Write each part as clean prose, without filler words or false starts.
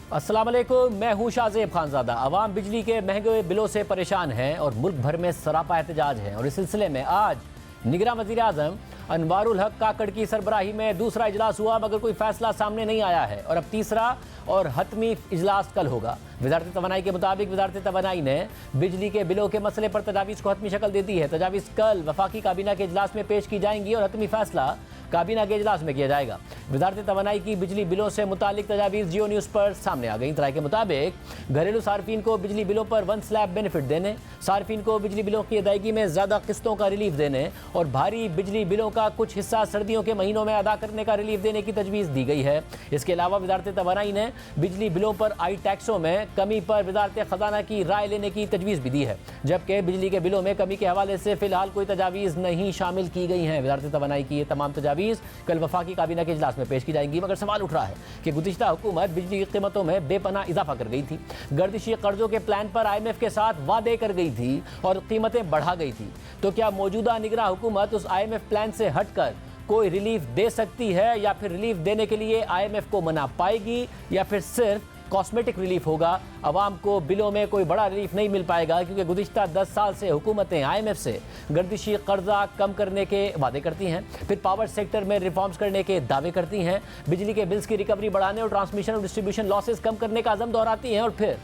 अस्सलाम वालेकुम, मैं हूं शाहजेब खानजादा। अवाम बिजली के महंगे बिलों से परेशान हैं और मुल्क भर में सरापा एहतजाज है। और इस सिलसिले में आज निगरां वज़ीर आज़म अनवारुल हक काकड़ की सरबराही में दूसरा इजलास हुआ, मगर कोई फैसला सामने नहीं आया है और अब तीसरा और हतमी इजलास कल होगा। वज़ारत तवानाई के मुताबिक वज़ारत तवानाई ने बिजली के बिलों के मसले पर तजावीज़ को हतमी शक्ल दे दी है। तजावीज़ कल वफाकी काबीना के इजलास में पेश की जाएंगी और हतमी फैसला काबीना के इजलास में किया जाएगा। वज़ारत तवानाई की बिजली बिलों से मुतालिक तजावीज़ जियो न्यूज़ पर सामने आ गई। इतराई के मुताबिक घरेलू सार्फिन को बिजली बिलों पर 1 स्लैब बेनिफिट देने, सार्फिन को बिजली बिलों की अदायगी में ज़्यादा किस्तों का रिलीफ देने और भारी बिजली बिलों का कुछ हिस्सा सर्दियों के महीनों में अदा करने का रिलीफ देने की तजवीज़ दी गई है। इसके अलावा वज़ारत तवानाई ने बिजली बिलों पर आई टैक्सों में कमी पर वज़ारत ख़जाना की राय लेने की तजवीज़ भी दी है, जबकि बिजली के बिलों में कमी के हवाले से फ़िलहाल कोई तजावीज़ नहीं शामिल की गई हैं। वज़ारत तवानाई की ये तमाम तजावीज़ कल वफाकी काबीना के इजलास में पेश की जाएंगी, मगर सवाल उठ रहा है कि गुज़िश्ता हुकूमत बिजली की कीमतों में बेपनाह इजाफा कर गई थी, गर्दिशी कर्जों के प्लान पर IMF के साथ वादे कर गई थी और कीमतें बढ़ा गई थी। तो क्या मौजूदा निगरां हुकूमत उस IMF प्लान से हटकर कोई रिलीफ दे सकती है, या फिर रिलीफ देने के लिए IMF को मना पाएगी, या फिर सिर्फ कॉस्मेटिक रिलीफ होगा? अवाम को बिलों में कोई बड़ा रिलीफ नहीं मिल पाएगा, क्योंकि गुज़िश्ता 10 साल से हुकूमतें IMF से गर्दिशी कर्जा कम करने के वादे करती हैं, फिर पावर सेक्टर में रिफॉर्म्स करने के दावे करती हैं, बिजली के बिल्स की रिकवरी बढ़ाने और ट्रांसमिशन और डिस्ट्रीब्यूशन लॉसेस कम करने का अज़म दोहराती हैं, और फिर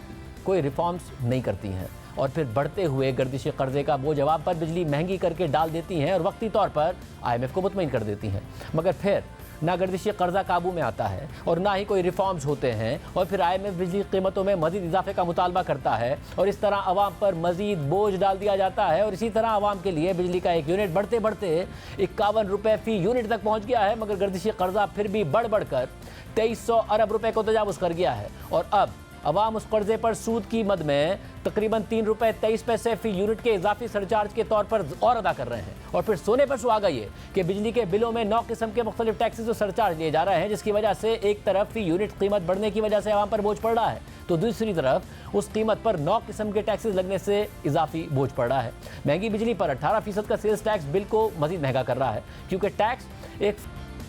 कोई रिफॉर्म्स नहीं करती हैं और फिर बढ़ते हुए गर्दिशी कर्जे का बोझ जवाब पर बिजली महंगी करके डाल देती हैं और वक्ती तौर पर IMF को मुतमईन कर देती हैं। मगर फिर ना गर्दिशी कर्जा काबू में आता है और ना ही कोई रिफॉर्म्स होते हैं, और फिर IMF बिजली कीमतों में मजीद इजाफे का मुतालबा करता है और इस तरह आवाम पर मजीद बोझ डाल दिया जाता है। और इसी तरह आवाम के लिए बिजली का एक यूनिट बढ़ते बढ़ते 51 रुपये फ़ी यूनिट तक पहुँच गया है, मगर गर्दिशी कर्जा फिर भी बढ़ बढ़कर 2300 अरब रुपये को तजावुज़ कर गया है। और अब अवाम उस कर्जे पर सूद की मद में तकरीबन 3 रुपये 23 पैसे फ़ी यूनिट के इजाफी सरचार्ज के तौर पर और अदा कर रहे हैं। और फिर सोने पर सुहागा ये कि बिजली के बिलों में 9 किस्म के मुख्तलिफ टैक्सेस और सरचार्ज लिए जा रहे हैं, जिसकी वजह से एक तरफ फ़ी यूनिट कीमत बढ़ने की वजह से आवाम पर बोझ पड़ रहा है, तो दूसरी तरफ उस कीमत पर 9 किस्म के टैक्सेस लगने से इजाफी बोझ पड़ रहा है। महंगी बिजली पर 18% का सेल्स टैक्स बिल को मजीद महंगा कर रहा है, क्योंकि टैक्स एक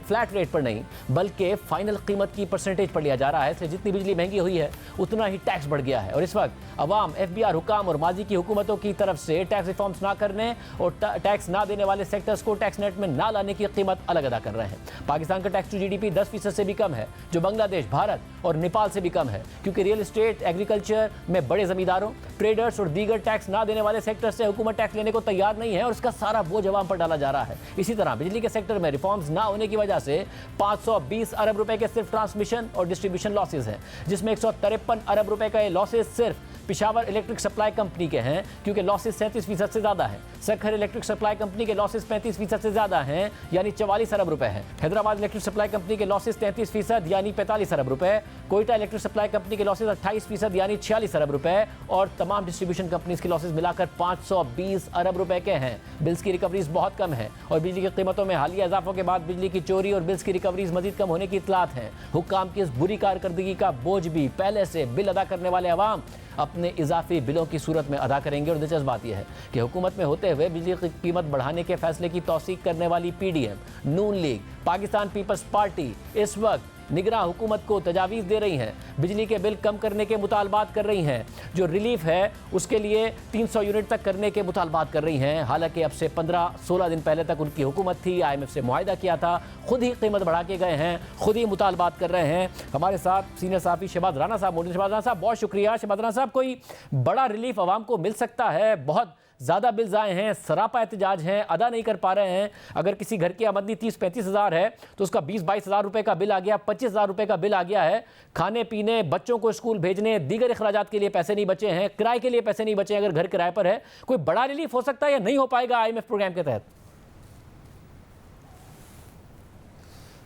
फ्लैट रेट पर नहीं बल्कि फाइनल कीमत की परसेंटेज पर लिया जा रहा है। इसलिए जितनी बिजली महंगी हुई है उतना ही टैक्स बढ़ गया है। और इस वक्त अवाम FBR हुकाम और माजी की हुकूमतों की तरफ से टैक्स रिफॉर्म्स ना करने और टैक्स ना देने वाले सेक्टर्स को टैक्स नेट में ना लाने की कीमत अलग अदा कर रहे हैं। पाकिस्तान का टैक्स टू GDP 10% से भी कम है, जो बांग्लादेश, भारत और नेपाल से भी कम है, क्योंकि रियल एस्टेट, एग्रीकल्चर में बड़े जमींदारों, ट्रेडर्स और दीगर टैक्स ना देने वाले सेक्टर से हुकूमत टैक्स लेने को तैयार नहीं है और इसका सारा बोझ अवाम पर डाला जा रहा है। इसी तरह बिजली के सेक्टर में रिफॉर्म्स ना होने की वजह से 520 अरब रुपए के सिर्फ ट्रांसमिशन और डिस्ट्रीब्यूशन लॉसेस हैं, जिसमें 153 अरब रुपए का ये लॉसेस सिर्फ पिशावर इलेक्ट्रिक सप्लाई कंपनी के हैं, क्योंकि लॉसेस 37% से ज़्यादा है। सखर इलेक्ट्रिक सप्लाई कंपनी के लॉसेस 35% से ज़्यादा हैं, यानी 44 अरब रुपए हैं। हैदराबाद इलेक्ट्रिक सप्लाई कंपनी के लॉसेस 33% यानी 45 अरब रुपए। कोयटा इलेक्ट्रिक सप्लाई कंपनी के लॉसेस 28% यानी 46 अरब रुपए। और तमाम डिस्ट्रीब्यूशन कंपनीज के लॉसेस मिलाकर 520 अरब रुपए के हैं। बिल्स की रिकवरीज बहुत कम है और बिजली की कीमतों में हालिया इजाफों के बाद बिजली की चोरी और बिल्स की रिकवरीज मजीद कम होने की इतलात हैं। हुक्काम की इस बुरी कारकर्दगी का बोझ भी पहले से बिल अदा करने वाले अवाम अपने इजाफी बिलों की सूरत में अदा करेंगे। और दिलचस्प बात यह है कि हुकूमत में होते हुए बिजली की कीमत बढ़ाने के फैसले की तौसीक करने वाली PDM, नून लीग, पाकिस्तान पीपल्स पार्टी इस वक्त निगरां हुकूमत को तजावीज़ दे रही हैं, बिजली के बिल कम करने के मुतालबात कर रही हैं, जो रिलीफ है उसके लिए 300 यूनिट तक करने के मुतालबात कर रही हैं। हालांकि अब से 15-16 दिन पहले तक उनकी हुकूमत थी, IMF से मुआहिदा किया था, खुद ही कीमत बढ़ा के गए हैं, खुद ही मुतालबात कर रहे हैं। हमारे साथ सीनियर सहाफ़ी शहबाज राना साहब मौजूद। शहबाज राना साहब बहुत शुक्रिया। शहबाज राना साहब, कोई बड़ा रिलीफ आवाम को मिल सकता है? बहुत ज़्यादा बिल्स आए हैं, सरापा एहतजाज हैं, अदा नहीं कर पा रहे हैं। अगर किसी घर की आमदनी 30-35 हज़ार है तो उसका 20-22 हज़ार रुपये का बिल आ गया, 25 हज़ार रुपये का बिल आ गया है। खाने पीने, बच्चों को स्कूल भेजने, दीगर अखराजात के लिए पैसे नहीं बचे हैं, किराए के लिए पैसे नहीं बचे हैं अगर घर किराए पर है। कोई बड़ा रिलीफ हो सकता है या नहीं हो पाएगा IMF प्रोग्राम के तहत?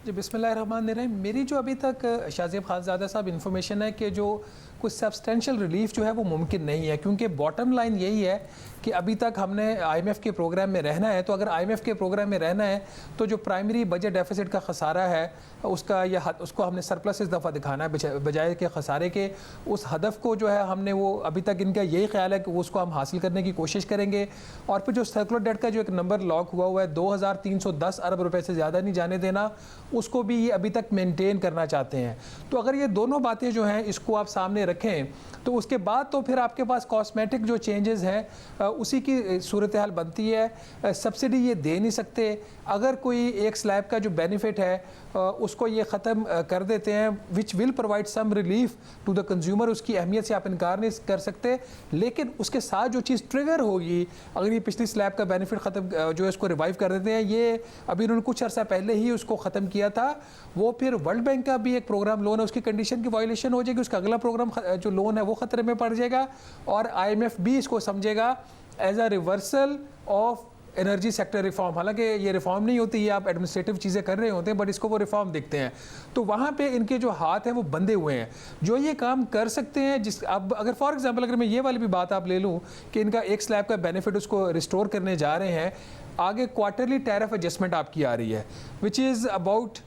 जी बिस्मिल्लाहिर्रहमानिर्रहीम। मेरी जो अभी तक शाहजेब खानज़ादा साहब इन्फॉर्मेशन है कि जो कुछ सब्सटेंशियल रिलीफ जो है वो मुमकिन नहीं है, क्योंकि बॉटम लाइन यही है कि अभी तक हमने IMF के प्रोग्राम में रहना है। तो अगर IMF के प्रोग्राम में रहना है तो जो प्राइमरी बजट डेफिसिट का खसारा है उसका या उसको हमने सरप्लस इस दफ़ा दिखाना है बजाय के खसारे के। उस हदफ को जो है हमने वो अभी तक इनका यही ख्याल है कि उसको हम हासिल करने की कोशिश करेंगे। और फिर जो सर्कुलर डेट का जो एक नंबर लॉक हुआ है 2310 अरब रुपये से ज़्यादा नहीं जाने देना, उसको भी ये अभी तक मेंटेन करना चाहते हैं। तो अगर ये दोनों बातें जो हैं इसको आप सामने रखें तो उसके बाद तो फिर आपके पास कॉस्मेटिक जो चेंजेस हैं उसी की सूरत हाल बनती है। सब्सिडी ये दे नहीं सकते। अगर कोई एक स्लैब का जो बेनिफिट है उसको ये ख़त्म कर देते हैं, which will provide some relief to the consumer, उसकी अहमियत से आप इनकार नहीं कर सकते। लेकिन उसके साथ जो चीज़ ट्रिगर होगी, अगर ये पिछली स्लैब का बेनिफिट ख़त्म जो है इसको रिवाइव कर देते हैं, ये अभी उन्होंने कुछ अर्सा पहले ही उसको ख़त्म किया था, वो फिर वर्ल्ड बैंक का भी एक प्रोग्राम लोन है, उसकी कंडीशन की वायलेशन हो जाएगी, उसका अगला प्रोग्राम जो लोन है वो ख़तरे में पड़ जाएगा। और IMF भी इसको समझेगा as a reversal of energy sector reform. हालांकि ये रिफॉर्म नहीं होती, ये आप एडमिनिस्ट्रेटिव चीज़ें कर रहे होते हैं, बट इसको वो रिफॉर्म देखते हैं। तो वहाँ पे इनके जो हाथ हैं वो बंधे हुए हैं। जो ये काम कर सकते हैं, जिस अब अगर फॉर एग्जांपल अगर मैं ये वाली भी बात आप ले लूँ कि इनका एक स्लैब का बेनिफिट उसको रिस्टोर करने जा रहे हैं, आगे क्वार्टरली टैरिफ एडजस्टमेंट आपकी आ रही है, विच इज़ अबाउट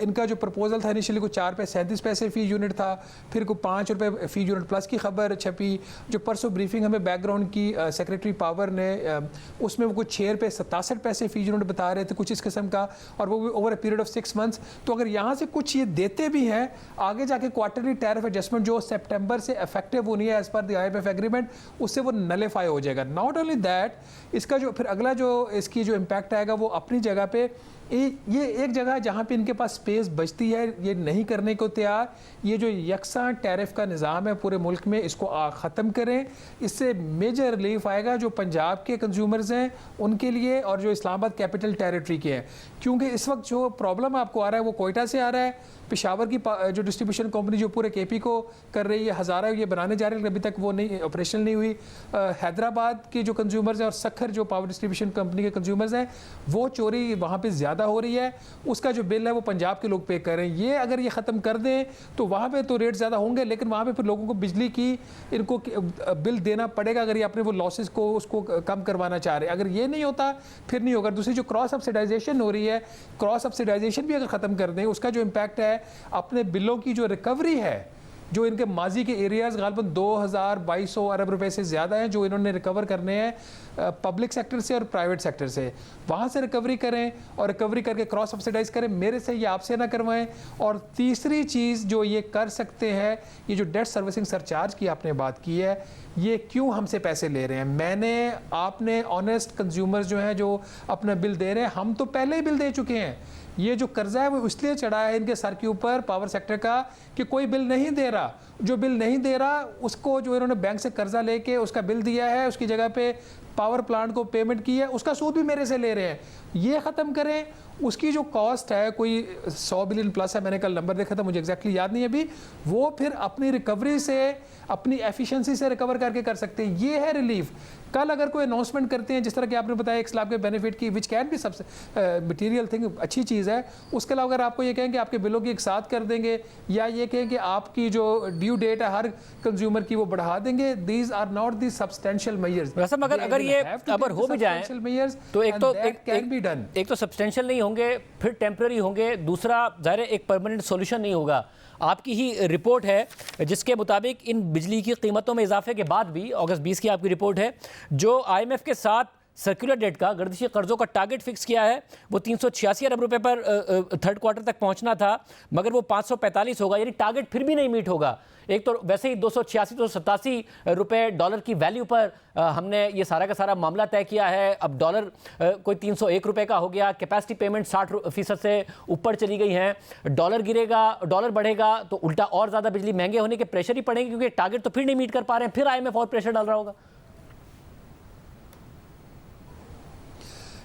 इनका जो प्रपोजल था इनिशियली को 4 पे 37 पैसे फ़ी यूनिट था, फिर को 5 रुपये फ़ी यूनिट प्लस की खबर छपी। जो परसों ब्रीफिंग हमें बैकग्राउंड की सेक्रेटरी पावर ने उसमें वो कुछ 6 रुपये 67 पैसे फ़ी यूनिट बता रहे थे, कुछ इस किस्म का, और वो भी over a period of 6 months. तो अगर यहाँ से कुछ ये देते भी हैं, आगे जाके क्वार्टरली टैरिफ एडजस्टमेंट जो सितंबर से इफेक्टिव होनी है as per the IMF agreement, उससे वो नलीफाई हो जाएगा। नॉट ओनली दैट, इसका जो फिर अगला जो इसकी जो इम्पैक्ट आएगा वो अपनी जगह पे ये एक जगह जहाँ पे इनके पास स्पेस बचती है, ये नहीं करने को तैयार। ये जो यकसा टैरिफ का निज़ाम है पूरे मुल्क में, इसको ख़त्म करें। इससे मेजर रिलीफ आएगा जो पंजाब के कंज्यूमर्स हैं उनके लिए, और जो इस्लामाबाद कैपिटल टेरिटरी के हैं। क्योंकि इस वक्त जो प्रॉब्लम आपको आ रहा है वो कोयटा से आ रहा है, पेशावर की जो डिस्ट्रीब्यूशन कंपनी जो पूरे KP को कर रही है, हज़ारा ये बनाने जा रही है, अभी तक वो नहीं ऑपरेशनल नहीं हुई। हैदराबाद के जो कंज्यूमर्स हैं और सखर जो पावर डिस्ट्रीब्यूशन कंपनी के कंज्यूमर्स हैं, वो चोरी वहाँ पे ज़्यादा हो रही है, उसका जो बिल है वो पंजाब के लोग पे कर रहे हैं। ये अगर ये ख़त्म कर दें तो वहाँ पे तो रेट ज़्यादा होंगे, लेकिन वहाँ पे फिर लोगों को बिजली की इनको बिल देना पड़ेगा अगर ये अपने वो लॉसेस को उसको कम करवाना चाह रहे हैं। अगर ये नहीं होता फिर नहीं होगा। दूसरी जो क्रॉस सब्सिडाइजेशन हो रही है, क्रॉस सब्सिडाइजेशन भी अगर ख़त्म कर दें, उसका जो इम्पैक्ट है अपने बिलों की जो रिकवरी है, जो इनके माजी के एरियाज गालबन 2200 अरब रुपए से ज़्यादा हैं जो इन्होंने रिकवर करने हैं पब्लिक सेक्टर से और प्राइवेट सेक्टर से, वहाँ से रिकवरी करें और रिकवरी करके क्रॉस सब्सिडाइज करें, मेरे से ये आपसे ना करवाएं। और तीसरी चीज़ जो ये कर सकते हैं, ये जो डेट सर्विसिंग सरचार्ज की आपने बात की है, ये क्यों हमसे पैसे ले रहे हैं? मैंने आपने ऑनेस्ट कंज्यूमर्स जो हैं जो अपना बिल दे रहे हैं, हम तो पहले ही बिल दे चुके हैं। ये जो कर्जा है वो इसलिए चढ़ा है इनके सर के ऊपर पावर सेक्टर का कि कोई बिल नहीं दे रहा। जो बिल नहीं दे रहा उसको जो इन्होंने बैंक से कर्जा लेके उसका बिल दिया है, उसकी जगह पे पावर प्लांट को पेमेंट की है, उसका सूद भी मेरे से ले रहे हैं। ये ख़त्म करें। उसकी जो कॉस्ट है कोई 100 बिलियन प्लस है, मैंने कल नंबर देखा था, मुझे एग्जैक्टली याद नहीं है अभी, वो फिर अपनी रिकवरी से अपनी एफिशिएंसी से रिकवर करके कर सकते हैं। ये है रिलीफ। कल अगर कोई अनाउंसमेंट करते हैं जिस तरह कि आपने बताया 1 लाख के बेनिफिट की, विच कैन भी सबसे मटीरियल थिंग, अच्छी चीज़ है। उसके अलावा अगर आपको ये कहें कि आपके बिलों की एक साथ कर देंगे, या ये कहें कि आपकी जो ड्यू डेट है हर कंज्यूमर की वो बढ़ा देंगे, these are not the substantial measures. अगर ये अगर हो भी जाए तो एक तो सब्सटेंशियल नहीं होंगे, फिर टेम्पररी होंगे, दूसरा ज़ाहिर एक परमानेंट सॉल्यूशन नहीं होगा। आपकी ही रिपोर्ट है जिसके मुताबिक इन बिजली की कीमतों में इजाफे के बाद भी, अगस्त 20 की आपकी रिपोर्ट है, जो IMF के साथ सर्कुलर डेट का गर्दिशी कर्जों का टारगेट फिक्स किया है वो 386 अरब रुपए पर थर्ड क्वार्टर तक पहुंचना था, मगर वो 545 होगा, यानी टारगेट फिर भी नहीं मीट होगा। एक तो वैसे ही 286 रुपए डॉलर की वैल्यू पर हमने ये सारा का सारा मामला तय किया है। अब डॉलर कोई 301 रुपए का हो गया, कैपेसिटी पेमेंट 60% से ऊपर चली गई है। डॉलर गिरेगा, डॉलर बढ़ेगा तो उल्टा और ज़्यादा बिजली महंगे होने के प्रेशर ही पड़ेंगे, क्योंकि टारगेट तो फिर नहीं मीट कर पा रहे हैं, फिर IMF और प्रेशर डाल रहा होगा।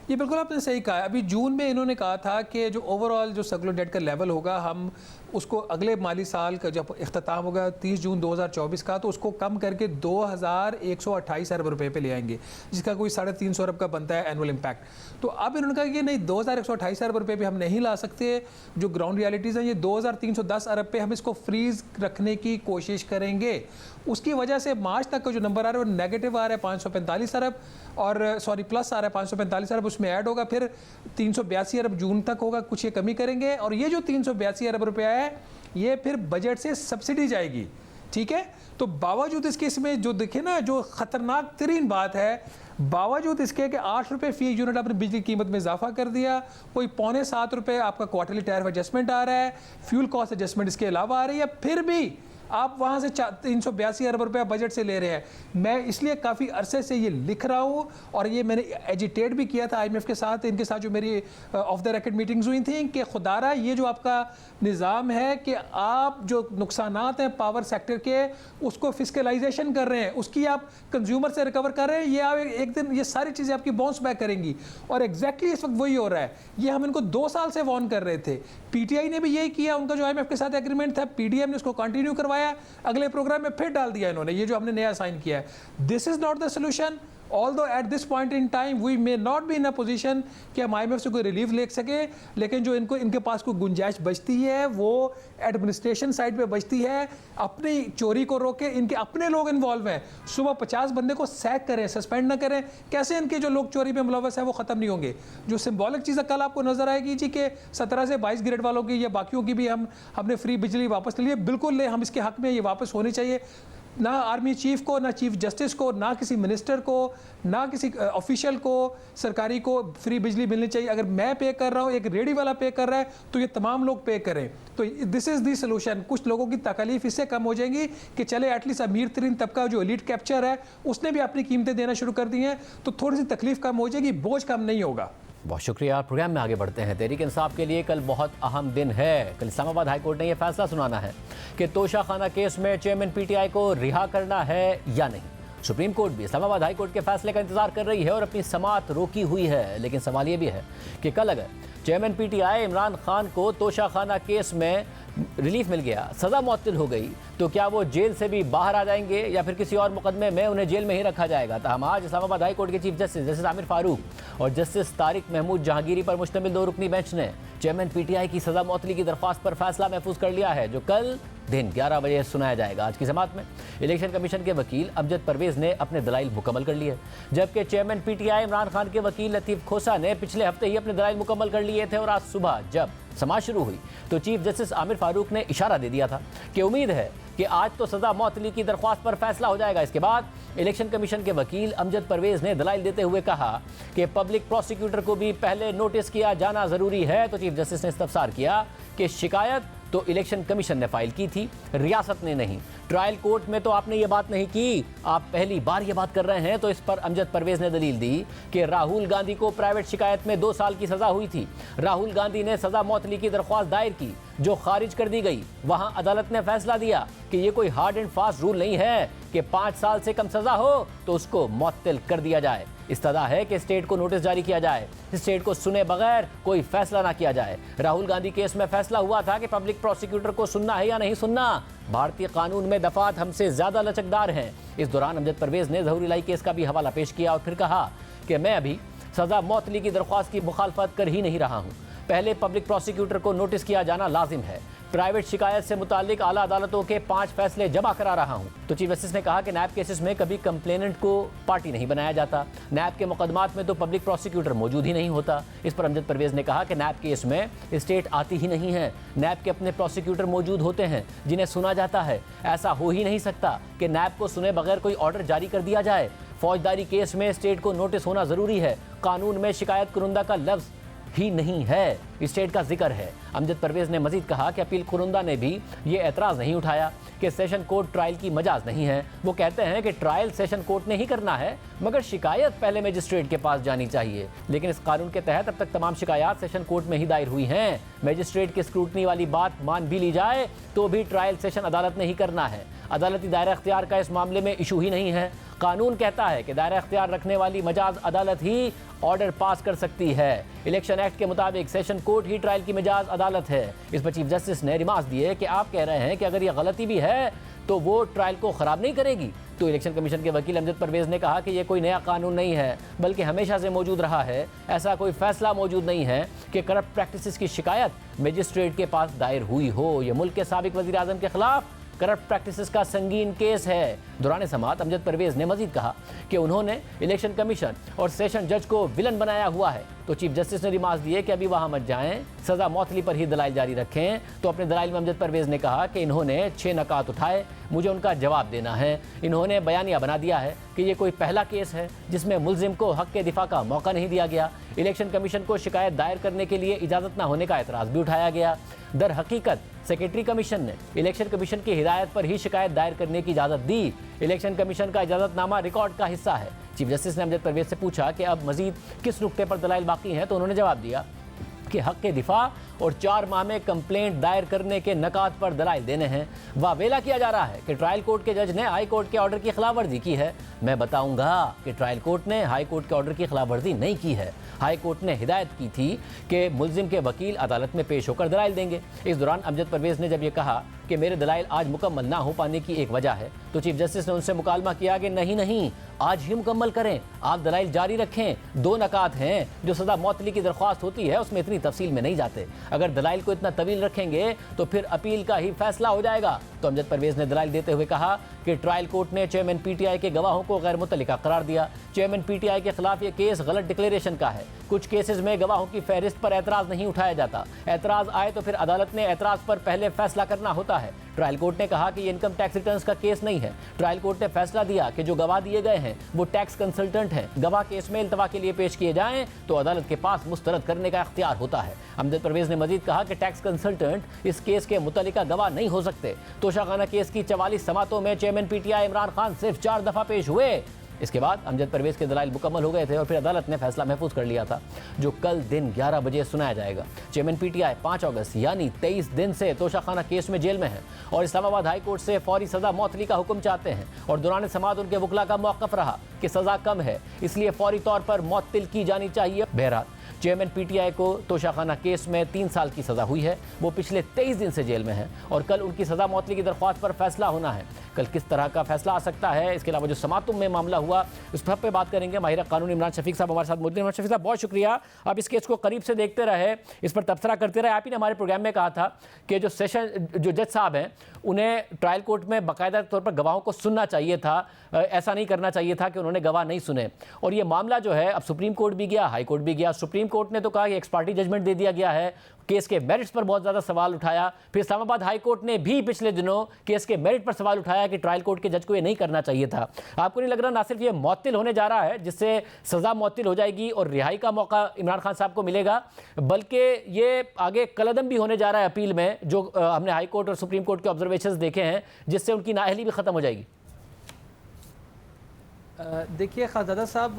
ये बिल्कुल आपने सही कहा। अभी जून में इन्होंने कहा था कि जो ओवरऑल जो सर्कुलर डेट का लेवल होगा, हम उसको अगले माली साल का जब इख्तिताम होगा 30 जून 2024 का, तो उसको कम करके 2128 अरब रुपए पे ले आएंगे, जिसका कोई 350 अरब का बनता है एनुअल इम्पैक्ट। तो अब इन्होंने कहा कि नहीं, 2128 अरब रुपए पे हम नहीं ला सकते। जो ग्राउंड रियलिटीज़ हैं, ये 2310 अरब पे हम इसको फ्रीज रखने की कोशिश करेंगे। उसकी वजह से मार्च तक का जो नंबर आ रहा है वो नेगेटिव आ रहा है 545 अरब, और सॉरी प्लस आ रहा है 545 अरब, उसमें ऐड होगा, फिर 382 अरब जून तक होगा, कुछ ये कमी करेंगे। और ये जो 382 अरब रुपया है, ये फिर बजट से सब्सिडी जाएगी, ठीक है। तो बावजूद इसके इसमें जो देखे ना, जो खतरनाक तरीन बात है, बावजूद इसके कि 8 रुपये फी यूनिट आपने बिजली की कीमत में इजाफा कर दिया, कोई £6.25 रुपये आपका क्वार्टरली टैरिफ एडजस्टमेंट आ रहा है, फ्यूल कॉस्ट एडजस्टमेंट इसके अलावा आ रही है, फिर भी आप वहाँ से 382 अरब रुपया बजट से ले रहे हैं। मैं इसलिए काफ़ी अरसे से ये लिख रहा हूँ और ये मैंने एजिटेट भी किया था IMF के साथ, इनके साथ जो मेरी ऑफ द रेकॉर्ड मीटिंग्स हुई थी, कि खुदारा ये जो आपका निज़ाम है कि आप जो नुकसानात हैं पावर सेक्टर के उसको फिस्कलाइजेशन कर रहे हैं, उसकी आप कंज्यूमर से रिकवर कर रहे हैं, ये आप एक दिन ये सारी चीज़ें आपकी बाउंस बैक करेंगी। और एग्जैक्टली इस वक्त वही हो रहा है। ये हम इनको 2 साल से वार्न कर रहे थे। PTI ने भी यही किया, उनका जो IMF के साथ एग्रीमेंट था, PDM ने उसको कंटिन्यू करवाया, अगले प्रोग्राम में फिर डाल दिया इन्होंने, ये जो हमने नया साइन किया है। This is not the solution. Although at this point in time we may not be in a position कि हम IMF से कोई रिलीफ ले सके, लेकिन जो इनके पास कोई गुंजाइश बचती है वो एडमिनिस्ट्रेशन साइड पे बचती है। अपनी चोरी को रोके, इनके अपने लोग इन्वॉल्व हैं, सुबह 50 बंदे को सैक करें, सस्पेंड ना करें, कैसे इनके जो लोग चोरी में मुलव्वस है वो ख़त्म नहीं होंगे। जो सिंबॉलिक चीज़ कल आपको नजर आएगी जी कि 17 से 22 ग्रेड वालों की या बाकियों की भी हमने फ्री बिजली वापस ले ली है, बिल्कुल ले, हम इसके हक में ये वापस होनी चाहिए। ना आर्मी चीफ को, ना चीफ जस्टिस को, ना किसी मिनिस्टर को, ना किसी ऑफिशियल को, सरकारी को फ्री बिजली मिलनी चाहिए। अगर मैं पे कर रहा हूँ, एक रेडी वाला पे कर रहा है, तो ये तमाम लोग पे करें। तो दिस इज़ दी सोल्यूशन। कुछ लोगों की तकलीफ इससे कम हो जाएगी कि चले एटलीस्ट अमीर तरीन तबका जो एलीट कैप्चर है उसने भी अपनी कीमतें देना शुरू कर दी हैं, तो थोड़ी सी तकलीफ कम हो जाएगी, बोझ कम नहीं होगा। बहुत शुक्रिया। प्रोग्राम में आगे बढ़ते हैं। तहरीक इंसाफ के लिए कल बहुत अहम दिन है। कल इस्लामाबाद हाई कोर्ट ने यह फैसला सुनाना है कि तोशाखाना केस में चेयरमैन PTI को रिहा करना है या नहीं। सुप्रीम कोर्ट भी इस्लामाबाद हाई कोर्ट के फैसले का इंतजार कर रही है और अपनी समाअत रोकी हुई है। लेकिन सवाल ये भी है कि कल अगर चेयरमैन PTI इमरान खान को तोशाखाना केस में रिलीफ मिल गया, सज़ा मुअत्तल हो गई, तो क्या वो जेल से भी बाहर आ जाएंगे या फिर किसी और मुकदमे में उन्हें जेल में ही रखा जाएगा। तो हम आज इस्लामाबाद हाई कोर्ट के चीफ जस्टिस आमिर फारूक और जस्टिस तारिक महमूद जहांगीरी पर मुश्तमिल 2 रुकनी बेंच ने चेयरमैन PTI की सज़ा मुअत्तली की दरख्वास्त पर फैसला महफूज कर लिया है, जो कल दिन 11 बजे सुनाया जाएगा। आज की समाअत में इलेक्शन कमीशन के वकील अमजद परवेज ने अपने दलाइल मुकम्मल कर लिए, जबकि चेयरमैन PTI इमरान खान के वकील लतीफ़ खोसा ने पिछले हफ्ते ही अपने दलाइल मुकम्मल कर लिए थे। और आज सुबह जब समाअत शुरू हुई तो चीफ जस्टिस आमिर फारूक ने इशारा दे दिया था कि उम्मीद है कि आज तो सज़ा मुअत्तली की दरख्वास्त पर फैसला हो जाएगा। इसके बाद इलेक्शन कमीशन के वकील अमजद परवेज ने दलाइल देते हुए कहा कि पब्लिक प्रोसिक्यूटर को भी पहले नोटिस किया जाना ज़रूरी है। तो चीफ जस्टिस ने इस्तफसार किया कि शिकायत तो इलेक्शन कमीशन ने फाइल की थी, रियासत ने नहीं। ट्रायल कोर्ट में तो आपने ये बात नहीं की, आप पहली बार ये बात कर रहे हैं। तो इस पर अमजद परवेज ने दलील दी कि राहुल गांधी को प्राइवेट शिकायत में 2 साल की सज़ा हुई थी। राहुल गांधी ने सज़ा मुअत्तली की दरख्वास्त दायर की, जो खारिज कर दी गई। वहां अदालत ने फैसला दिया कि ये कोई हार्ड एंड फास्ट रूल नहीं है कि 5 साल से कम सज़ा हो तो उसको मुअत्तल कर दिया जाए। इस्तदा है कि स्टेट को नोटिस जारी किया जाए, स्टेट को सुने बगैर कोई फैसला ना किया जाए। राहुल गांधी केस में फैसला हुआ था कि पब्लिक प्रोसिक्यूटर को सुनना है या नहीं सुनना। भारतीय कानून में दफात हमसे ज्यादा लचकदार हैं। इस दौरान अमजद परवेज ने ज़हूर इलाही केस का भी हवाला पेश किया और फिर कहा कि मैं अभी सज़ा मुअत्तली की दरख्वास्त की मुखालफत कर ही नहीं रहा हूँ। पहले पब्लिक प्रोसिक्यूटर को नोटिस किया जाना लाजिम है। प्राइवेट शिकायत से मुतालिक आला अदालतों के 5 फैसले जमा करा रहा हूं। तो चीफ जस्टिस ने कहा कि नैब केसेस में कभी कंप्लेनेंट को पार्टी नहीं बनाया जाता। नैब के मुकदमात में तो पब्लिक प्रोसिक्यूटर मौजूद ही नहीं होता। इस पर अमजद परवेज ने कहा कि नैब केस में स्टेट आती ही नहीं है। नैब के अपने प्रोसिक्यूटर मौजूद होते हैं जिन्हें सुना जाता है। ऐसा हो ही नहीं सकता कि नैब को सुने बगैर कोई ऑर्डर जारी कर दिया जाए। फौजदारी केस में स्टेट को नोटिस होना जरूरी है। कानून में शिकायत कुरुंदा का लफ्ज ही नहीं है, स्टेट का जिक्र है। अमजद परवेज ने मजीद कहा कि अपील कुरुंदा ने भी ये एतराज़ नहीं उठाया कि सेशन कोर्ट ट्रायल की मजाज नहीं है। वो कहते हैं कि ट्रायल सेशन कोर्ट ने ही करना है, मगर शिकायत पहले मजिस्ट्रेट के पास जानी चाहिए। लेकिन इस कानून के तहत अब तक तमाम शिकायत सेशन कोर्ट में ही दायर हुई हैं। मजिस्ट्रेट की स्क्रूटनी वाली बात मान भी ली जाए तो भी ट्रायल सेशन अदालत ने ही करना है। अदालती दायरा इख्तियार का इस मामले में इशू ही नहीं है। कानून कहता है कि दायरा इख्तियार रखने वाली मजाज अदालत ही ऑर्डर पास कर सकती है। इलेक्शन एक्ट के मुताबिक सेशन कोर्ट ही ट्रायल की मजाज अदालत है। इस पर चीफ जस्टिस ने रिमार्क्स दिए कि आप कह रहे हैं कि अगर यह गलती भी है तो वो ट्रायल को ख़राब नहीं करेगी। तो इलेक्शन कमीशन के वकील अमजद परवेज ने कहा कि यह कोई नया कानून नहीं है, बल्कि हमेशा से मौजूद रहा है। ऐसा कोई फैसला मौजूद नहीं है कि करप्ट प्रैक्टिसेस की शिकायत मजिस्ट्रेट के पास दायर हुई हो। यह मुल्क के साबिक वज़ीर आज़म के खिलाफ करप्ट प्रैक्टिसेस का संगीन केस है। दौरान समाअत अमजद परवेज ने मजीद कहा कि उन्होंने इलेक्शन कमीशन और सेशन जज को विलन बनाया हुआ है, तो चीफ जस्टिस ने रिमार्क दिए कि अभी वहां मत जाएं, सजा मौतली पर ही दलाइल जारी रखें। तो अपने दलाइल में अमजद परवेज ने कहा कि इन्होंने 6 नकात उठाए, मुझे उनका जवाब देना है। इन्होंने बयानिया बना दिया है कि ये कोई पहला केस है जिसमें मुल्जिम को हक के दिफा का मौका नहीं दिया गया। इलेक्शन कमीशन को शिकायत दायर करने के लिए इजाज़त न होने का एतराज़ भी उठाया गया। दर हकीकत सेक्रेटरी कमीशन ने इलेक्शन कमीशन की हिदायत पर ही शिकायत दायर करने की इजाज़त दी। इलेक्शन कमीशन का इजाज़तनामा रिकॉर्ड का हिस्सा है। चीफ जस्टिस ने अमजद परवेज से पूछा कि अब मजीद किस नुक्ते पर दलाइल बाकी हैं, तो उन्होंने जवाब दिया कि हक के दिफा और 4 माह में कंप्लेंट दायर करने के नकात पर दलाइल देने हैं। वावेला किया जा रहा है कि ट्रायल कोर्ट के जज ने हाई कोर्ट के ऑर्डर की खिलाफवर्जी की है। मैं बताऊंगा कि ट्रायल कोर्ट ने हाई कोर्ट के ऑर्डर की खिलाफवर्जी नहीं की है। हाई कोर्ट ने हिदायत की थी कि मुल्जिम के वकील अदालत में पेश होकर दलाइल देंगे। इस दौरान अमजद परवेज ने जब ये कहा कि मेरे दलाइल आज मुकम्मल ना हो पाने की एक वजह है, तो चीफ जस्टिस ने उनसे मुकालमा किया कि नहीं, आज ही मुकम्मल करें, आप दलाइल जारी रखें। 2 नकात हैं जो सजा मौतली की दरख्वास्त होती है, उसमें इतनी तफसील में नहीं जाते। अगर दलाइल को इतना तवील रखेंगे तो फिर अपील का ही फैसला हो जाएगा। तो अमजद परवेज ने दलाइल देते हुए कहा कि ट्रायल कोर्ट ने चेयरमैन पीटीआई के गवाहों को गैर मुतल्लिका करार दिया। चेयरमैन पीटीआई के खिलाफ ये केस गलत डिक्लेरेशन का है। कुछ केसेस में गवाहों की फहरिस्त पर एतराज़ नहीं उठाया जाता। एतराज़ आए तो फिर अदालत ने एतराज़ पर पहले फैसला करना होता है। ट्रायल कोर्ट ने कहा कि ये इनकम टैक्स रिटर्न्स का केस नहीं है। ट्रायल कोर्ट ने फैसला दिया कि जो गवाह दिए गए हैं वो टैक्स कंसल्टेंट हैं। गवाह केस में इल्तवा के लिए पेश किए जाएं तो अदालत के पास मुस्तरद करने का इख्तियार होता है। अमजद परवेज ने मजीद कहा कि टैक्स कंसल्टेंट इस केस के मुतल्लिका गवाह नहीं हो सकते। तोशाखाना केस की 44 समातों में चेयरमैन पीटीआई इमरान खान सिर्फ 4 दफ़ा पेश हुए। इसके बाद अमजद परवेज के दलाइल मुकम्मल हो गए थे और फिर अदालत ने फैसला महफूज कर लिया था, जो कल दिन 11 बजे सुनाया जाएगा। चेयरमैन पीटीआई 5 अगस्त यानी 23 दिन से तोशाखाना केस में जेल में हैं और इस्लामाबाद हाई कोर्ट से फौरी सजा मौतली का हुक्म चाहते हैं। और दौरान समाअत उनके वकला का मौक़िफ़ रहा कि सजा कम है, इसलिए फौरी तौर पर मौतल की जानी चाहिए। बहरहाल चेयरमैन पीटीआई को तोशाखाना केस में 3 साल की सज़ा हुई है। वो पिछले 23 दिन से जेल में है और कल उनकी सज़ा मौतली की दरख्वास्त पर फैसला होना है। कल किस तरह का फैसला आ सकता है, इसके अलावा जो समातुम में मामला हुआ उस पर बात करेंगे। माहिर कानून इमरान शफीक साहब हमारे साथ मौजूद हैं। इमरान शफीक साहब, बहुत शुक्रिया, आप इस केस को करीब से देखते रहे, इस पर तबसरा करते रहे। आप ही ने हमारे प्रोग्राम में कहा था कि जो जज साहब हैं उन्हें ट्रायल कोर्ट में बाकायदा तौर पर गवाहों को सुनना चाहिए था, ऐसा नहीं करना चाहिए था कि उन्होंने गवाह नहीं सुने। और ये मामला जो है अब सुप्रीम कोर्ट भी गया, हाई कोर्ट भी गया। सुप्रीम कोर्ट ने तो कहा कि एक्स पार्टी जजमेंट दे दिया गया है, केस के मेरिट्स पर बहुत ज़्यादा सवाल उठाया। फिर इस्लामाबाद हाई कोर्ट ने भी पिछले दिनों केस के मेरिट पर सवाल उठाया कि ट्रायल कोर्ट के जज को ये नहीं करना चाहिए था। आपको नहीं लग रहा ना सिर्फ ये मौतिल होने जा रहा है जिससे सज़ा मौतिल हो जाएगी और रिहाई का मौका इमरान खान साहब को मिलेगा, बल्कि ये आगे कलदम भी होने जा रहा है अपील में, जो हमने हाई कोर्ट और सुप्रीम कोर्ट के ऑब्जर्वेशंस देखे हैं, जिससे उनकी नाअहली भी ख़त्म हो जाएगी? देखिए खाजादा साहब,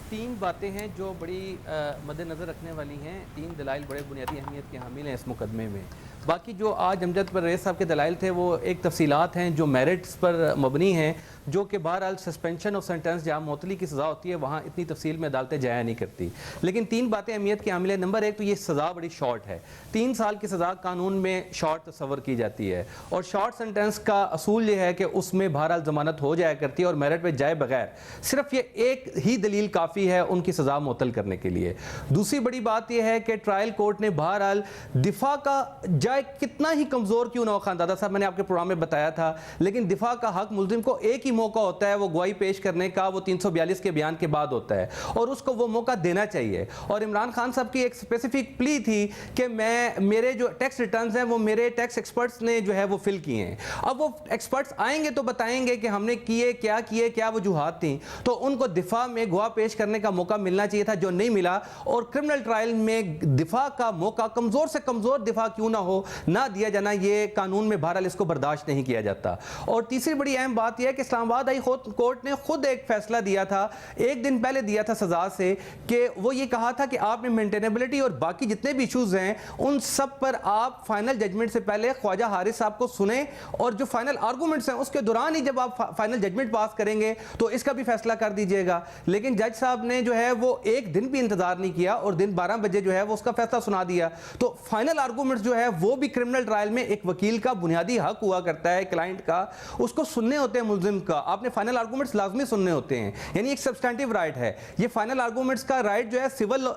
3 बातें हैं जो बड़ी मद्देनज़र रखने वाली हैं। 3 दलाइल बड़े बुनियादी अहमियत के हामिल हैं इस मुकदमे में। बाकी जो आज अमजद परवेज साहब के दलाइल थे वो एक तफसीलात हैं जो मेरिट्स पर मबनी हैं, जो कि बहरहाल सस्पेंशन ऑफ सेंटेंस जहाँ मौतली की सज़ा होती है वहाँ इतनी तफसील में अदालतें जाया नहीं करती। लेकिन 3 बातें अहमियत के हामिल हैं। नंबर 1 तो ये सज़ा बड़ी शॉर्ट है। 3 साल की सज़ा कानून में शॉर्ट तस्वर की जाती है और शॉर्ट सेंटेंस का असूल ये है कि उसमें बहरहाल ज़मानत हो जाया करती है और मेरिट पर जाए बगैर सिर्फ ये एक ही दलील काफ़ी है उनकी सज़ा मुअत्तल करने के लिए। दूसरी बड़ी बात यह है कि ट्रायल कोर्ट ने बहरहाल दिफा का जाए कितना ही कमज़ोर क्यों ना हो, खानदादा साहब मैंने आपके प्रोग्राम में बताया था, लेकिन दिफा का हक मुल्जिम को एक ही मौका होता है, वो गवाही पेश करने का, वो 342 के बयान के बाद होता है और उसको वो मौका देना चाहिए। और इमरान खान साहब की एक स्पेसिफिक प्ली थी कि मेरे जो टैक्स रिटर्न्स हैं वो मेरे टैक्स एक्सपर्ट्स ने जो है वो फिल किए हैं। अब वो एक्सपर्ट्स आएंगे तो बताएंगे कि हमने किए, क्या वजूहात थी, तो उनको दिफा में गवाह पेश करने का मौका मिलना चाहिए था, जो नहीं मिला। और क्रिमिनल ट्रायल में दिफा का मौका कमजोर से कमजोर दिफा क्यों ना हो, ना दिया जाना, ये कानून में बहरहाल इसको बर्दाश्त नहीं किया जाता। और तीसरी बड़ी अहम बात यह है कि इस्लामाबाद हाई कोर्ट ने खुद एक फैसला दिया था, एक दिन पहले दिया था सजा से, कि वो ये कहा था कि आपने मेंटेनेबिलिटी और बाकी जितने भी इश्यूज हैं उन सब पर आप फाइनल जजमेंट से पहले ख्वाजा हारिस साहब को सुने और जो फाइनल आर्गूमेंट्स हैं उसके दौरान ही जब आप फाइनल जजमेंट पास करेंगे तो इसका भी फैसला कर दीजिएगा। लेकिन जज साहब ने जो है वो एक दिन भी इंतजार नहीं किया और दिन 12 बजे जो है वो उसका फैसला सुना दिया। तो फाइनल आर्गूमेंट्स जो है वो भी क्रिमिनल ट्रायल में एक वकील का बुनियादी हक हुआ करता है, क्लाइंट का, उसको सुनने होते हैं मुल्जिम का। का आपने फाइनल आर्गूमेंट्स लाजमी सुनने होते हैं, यानी एक सब्सटेंटिव राइट है। ये फाइनल आर्गूमेंट्स का राइट जो है सिविल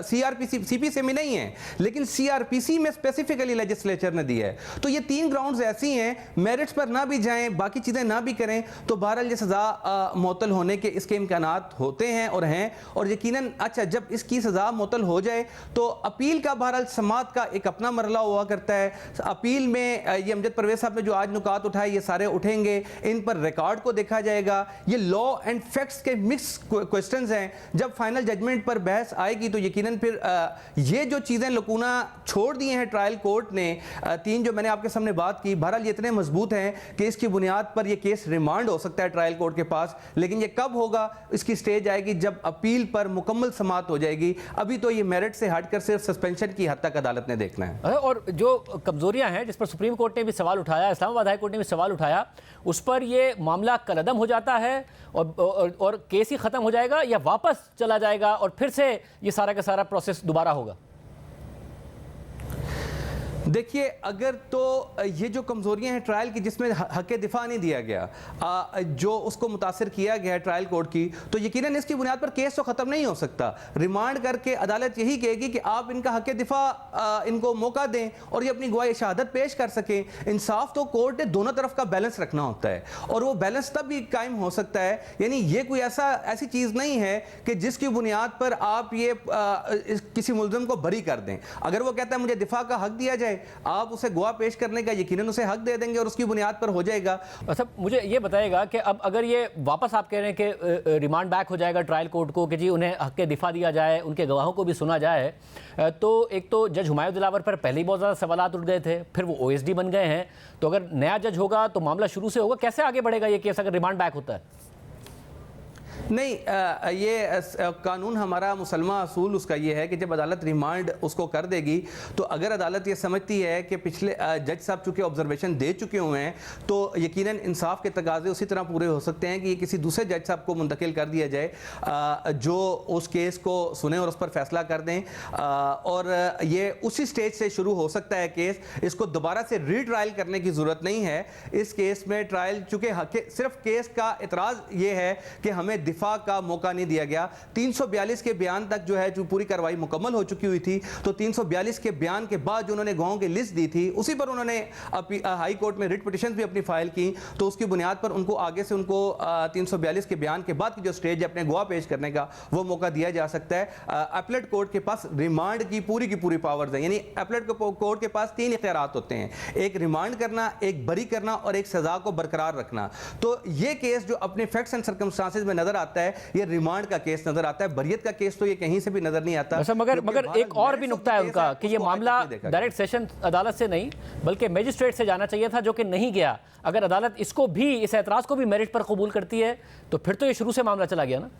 सीआरपीसी सीपीसी में नहीं है, लेकिन सीआरपीसी में स्पेसिफिकली लेजिस्लेचर ने दिया है। तो ये 3 ग्राउंड्स ऐसी हैं, मेरिट्स पर ना भी जाएं, बाकी चीजें ना भी करें, तो बहरहाल ये सजा मुअत्तल होने के इसके इम्कानात होते हैं और हैं। और यकीनन अच्छा जब इसकी सजा मुअत्तल हो जाए तो अपील का बहरहाल समात का एक अपना मरला हुआ करता है। अपील में ये अमजद परवेज साहब ने जो आज नुकात उठाए ये सारे उठेंगे, इन पर रिकॉर्ड को देखा जाएगा। ये लॉ एंड फैक्ट्स के मिक्स क्वेश्चंस हैं। जब फाइनल जजमेंट पर बहस आएगी तो यकीनन फिर ये जो चीज़ें लकूना छोड़ दिए हैं ट्रायल कोर्ट ने, 3 जो मैंने आपके सामने बात की, बहरहाल ये इतने मजबूत हैं कि इसकी बुनियाद पर यह केस रिमांड हो सकता है ट्रायल कोर्ट के पास। लेकिन ये कब होगा, इसकी स्टेज आएगी जब अपील पर मुकम्मल समात हो जाएगी। अभी तो ये मेरिट से हटकर सिर्फ सस्पेंशन की हद तक अदालत ने देखना है। और जो कमजोरियां हैं जिस पर सुप्रीम कोर्ट ने भी सवाल उठाया, इस्लामाबाद हाई कोर्ट ने भी सवाल उठाया, उस पर ये मामला कलअदम हो जाता है और केस ही खत्म हो जाएगा, या वापस चला जाएगा और फिर से ये सारा का सारा प्रोसेस दोबारा होगा? देखिए, अगर तो ये जो कमजोरियां हैं ट्रायल की जिसमें हक दिफा नहीं दिया गया, जो उसको मुतासर किया गया है ट्रायल कोर्ट की, तो यकीनन इसकी बुनियाद पर केस तो ख़त्म नहीं हो सकता। रिमांड करके अदालत यही कहेगी कि आप इनका हक दिफा इनको मौका दें और ये अपनी गवाही शहादत पेश कर सकें। इंसाफ तो कोर्ट ने दोनों तरफ का बैलेंस रखना होता है और वो बैलेंस तब भी कायम हो सकता है। यानी ये कोई ऐसी चीज़ नहीं है कि जिसकी बुनियाद पर आप ये किसी मुल्ज़िम को बरी कर दें। अगर वो कहता है मुझे दिफा का हक दिया जाए, आप उसे गवाह पेश करने का यकीनन उसे हक दे देंगे और उसकी बुनियाद पर हो जाएगा। अच्छा, मुझे ये बताएगा कि अब अगर ये वापस आप कह रहे हैं कि रिमांड बैक हो जाएगा ट्रायल कोर्ट को कि जी उन्हें हक दिफा दिया जाए, उनके गवाहों को भी सुना जाए, तो एक तो जज हुमायूं दिलावर पर पहले ही बहुत ज़्यादा सवालात उठ गए थे, फिर वो ओएसडी बन गए हैं, तो अगर नया जज होगा तो मामला शुरू से होगा। कैसे आगे बढ़ेगा ये केस अगर रिमांड बैक होता है? नहीं, ये कानून हमारा मुसलमान असूल उसका ये है कि जब अदालत रिमांड उसको कर देगी तो अगर अदालत ये समझती है कि पिछले जज साहब चूँकि ऑब्जर्वेशन दे चुके हुए हैं तो यकीनन इंसाफ के तकाजे उसी तरह पूरे हो सकते हैं कि ये किसी दूसरे जज साहब को मुंतकिल कर दिया जाए जो उस केस को सुने और उस पर फैसला कर दें, और ये उसी स्टेज से शुरू हो सकता है केस। इसको दोबारा से रीट्रायल करने की ज़रूरत नहीं है। इस केस में ट्रायल चूँकि सिर्फ केस का एतराज़ ये है कि हमें दिफा का मौका नहीं दिया गया। 342 के बयान तक जो है जो पूरी कार्रवाई मुकम्मल हो चुकी हुई थी, तो 342 के बयान के बाद जो उन्होंने गवाहों की लिस्ट दी थी उसी पर उन्होंने हाई कोर्ट में रिट पिटिशन भी अपनी फाइल की, तो उसकी बुनियाद पर उनको आगे से उनको 342 के बयान के बाद की जो स्टेज है अपने गवाह पेश करने का वो मौका दिया जा सकता है। अपीलेट कोर्ट के पास रिमांड की पूरी पावर्स है, यानी अपीलेट कोर्ट के पास 3 इख्तियारात होते हैं, एक रिमांड करना, एक बरी करना और एक सजा को बरकरार रखना। तो ये केस जो अपने फैक्ट्स एंड सर्कमस्टांसेस में नजर आता है, ये रिमांड का केस नजर आता है, बरियत का केस तो ये कहीं से भी नजर नहीं आता। मगर एक और भी नुक्ता है उनका कि ये मामला डायरेक्ट सेशन अदालत से नहीं बल्कि मजिस्ट्रेट से जाना चाहिए था, जो कि नहीं गया। अगर अदालत इसको भी, इस एतराज को भी मेरिट पर कबूल करती है तो फिर तो ये शुरू से मामला चला गया ना।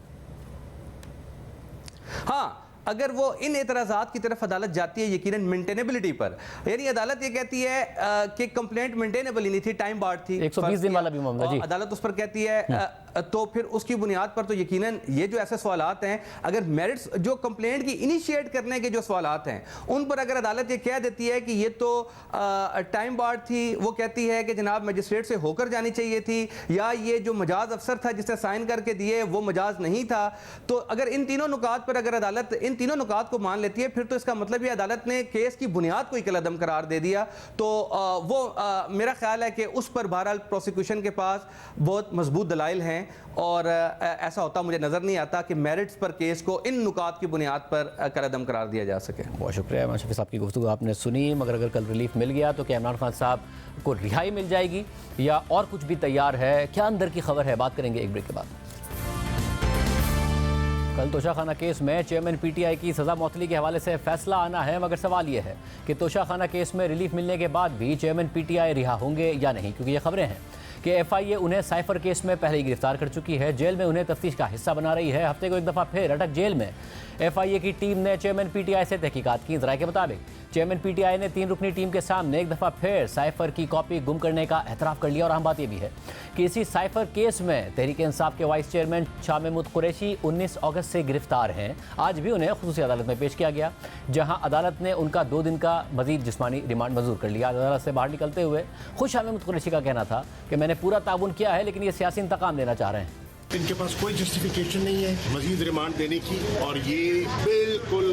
हाँ, अगर वो इन एतराज़ात की तरफ अदालत जाती है यकीनन मेंटेनेबिलिटी पर, यानी अदालत ये कहती है कि कंप्लेंट मेंटेनेबल ही नहीं थी, टाइम बार्ड थी, 120 दिन वाला भी मामला जी, अदालत उस पर कहती है तो फिर उसकी बुनियाद पर तो यकीनन ये जो ऐसे सवालात हैं, अगर मेरिट्स जो कंप्लेंट की इनिशिएट करने के जो सवालात हैं उन पर अगर अदालत ये कह देती है कि ये तो टाइम बार्ड थी, वो कहती है कि जनाब मजिस्ट्रेट से होकर जानी चाहिए थी, या ये जो मजाज अफसर था जिसने साइन करके दिए वो मजाज नहीं था, तो अगर इन तीनों नुकात पर अगर अदालत इन तीनों नुकात को मान लेती है फिर तो इसका मतलब ये अदालत ने केस की बुनियाद को ही कलअदम करार दे दिया। तो वो मेरा ख्याल है कि उस पर बहरहाल प्रोसिक्यूशन के पास बहुत मजबूत दलाइल हैं और ऐसा होता मुझे नज़र नहीं आता कि मेरिट्स पर केस को इन नुकात की बुनियाद पर कलअदम करार दिया जा सके। बहुत शुक्रिया इमरान शफी साहब की गुफ्तगू आपने सुनी। मगर अगर कल रिलीफ मिल गया तो क्या इमरान खान साहब को रिहाई मिल जाएगी या और कुछ भी तैयार है, क्या अंदर की खबर है, बात करेंगे एक ब्रेक के बाद। कल तोशाखाना केस में चेयरमैन पीटीआई की सज़ा मुअत्तली के हवाले से फैसला आना है, मगर सवाल यह है कि तोशाखाना केस में रिलीफ मिलने के बाद भी चेयरमैन पीटीआई रिहा होंगे या नहीं, क्योंकि ये खबरें हैं कि एफआईए उन्हें साइफर केस में पहले ही गिरफ्तार कर चुकी है, जेल में उन्हें तफ्तीश का हिस्सा बना रही है। हफ्ते को एक दफ़ा फिर अटक जेल में एफआईए की टीम ने चेयरमैन पीटीआई से तहकीकात की। ज़राए के मुताबिक चेयरमैन पीटीआई ने 3 रुकनी टीम के सामने एक दफ़ा फिर साइफर की कॉपी गुम करने का एतराफ़ कर लिया। और अहम बात यह भी है कि इसी साइफर केस में तहरीक इंसाफ के वाइस चेयरमैन शाह महमूद कुरैशी 19 अगस्त से गिरफ्तार हैं। आज भी उन्हें खुसूसी अदालत में पेश किया गया, जहां अदालत ने उनका 2 दिन का मजीद जिस्मानी रिमांड मंजूर कर लिया। अदालत से बाहर निकलते हुए खुद शाह महमूद कुरैशी का कहना था कि मैंने पूरा ताउन किया है, लेकिन ये सियासी इंतकाम लेना चाह रहे हैं। इनके पास कोई जस्टिफिकेशन नहीं है मजीद रिमांड देने की, और ये बिल्कुल